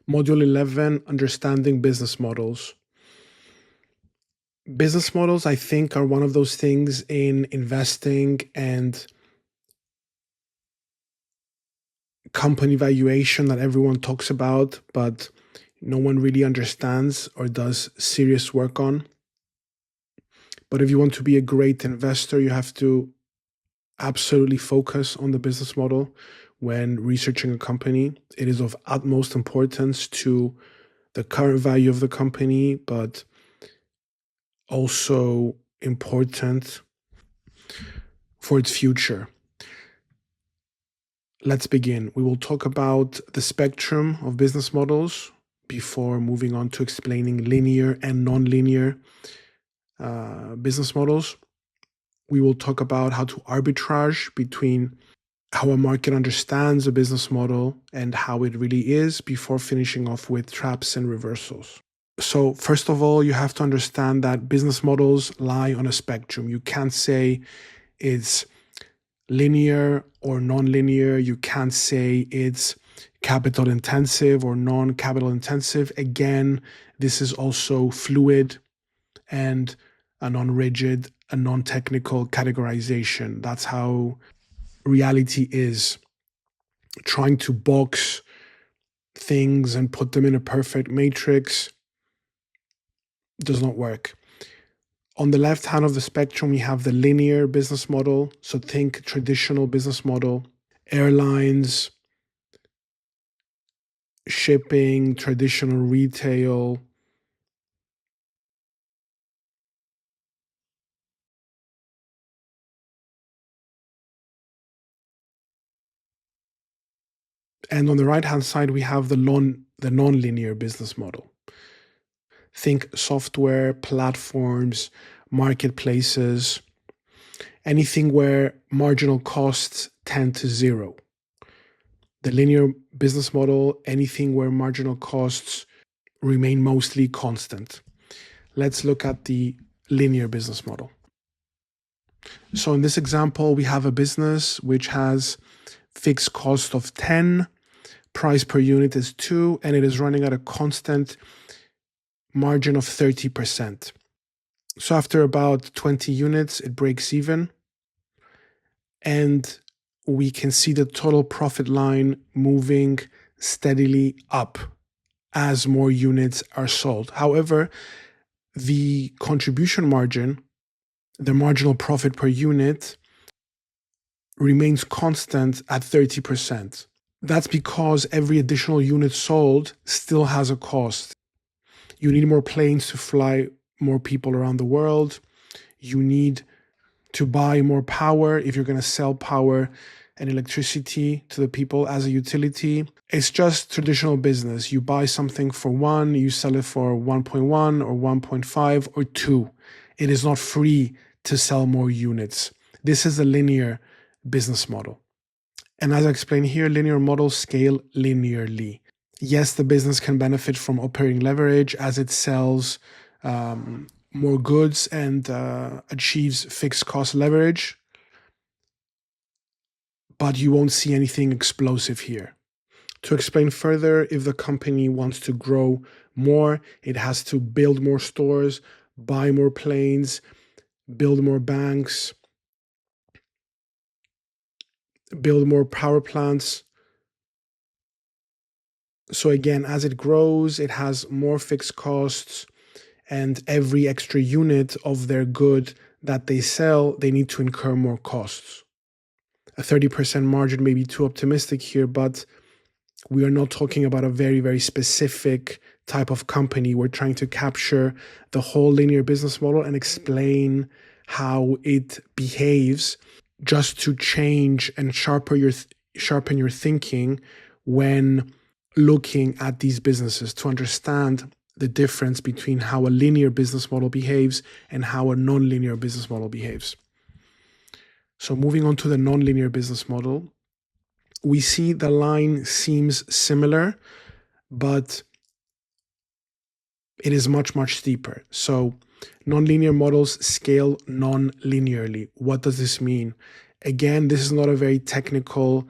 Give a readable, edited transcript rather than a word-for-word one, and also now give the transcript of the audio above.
Module 11, Understanding Business Models. Business models, I think, are one of those things in investing and company valuation that everyone talks about, but no one really understands or does serious work on. But if you want to be a great investor, you have to absolutely focus on the business model when researching a company. It is of utmost importance to the current value of the company, but also important for its future. Let's begin. We will talk about the spectrum of business models before moving on to explaining linear and non-linear business models. We will talk about how to arbitrage between how a market understands a business model and how it really is before finishing off with traps and reversals. So first of all, you have to understand that business models lie on a spectrum. You can't say it's linear or non-linear. You can't say it's capital intensive or non-capital intensive. Again, this is also fluid and a non-rigid, a non-technical categorization. That's how reality is. Trying to box things and put them in a perfect matrix does not work. On the left hand of the spectrum, we have the linear business model. So think traditional business model, airlines, shipping, traditional retail. And on the right-hand side, we have the non-linear business model. Think software, platforms, marketplaces, anything where marginal costs tend to zero. The linear business model, anything where marginal costs remain mostly constant. Let's look at the linear business model. So in this example, we have a business which has fixed cost of 10, price per unit is 2, and it is running at a constant margin of 30%. So after about 20 units, it breaks even. And we can see the total profit line moving steadily up as more units are sold. However, the contribution margin, the marginal profit per unit, remains constant at 30%. That's because every additional unit sold still has a cost. You need more planes to fly more people around the world. You need to buy more power if you're going to sell power and electricity to the people as a utility. It's just traditional business. You buy something for 1, you sell it for 1.1 or 1.5 or 2. It is not free to sell more units. This is a linear business model. And as I explained here, linear models scale linearly. Yes, the business can benefit from operating leverage as it sells more goods and achieves fixed cost leverage, but you won't see anything explosive here. To explain further, if the company wants to grow more, it has to build more stores, buy more planes, build more banks, build more power plants. So again, as it grows, it has more fixed costs, and every extra unit of their good that they sell, they need to incur more costs. A 30% margin may be too optimistic here, but we are not talking about a very, very specific type of company. We're trying to capture the whole linear business model and explain how it behaves, just to change and sharpen your thinking when looking at these businesses, to understand the difference between how a linear business model behaves and how a non-linear business model behaves. So moving on to the non-linear business model, we see the line seems similar, but it is much, much steeper. So non-linear models scale non-linearly. What does this mean? Again, this is not a very technical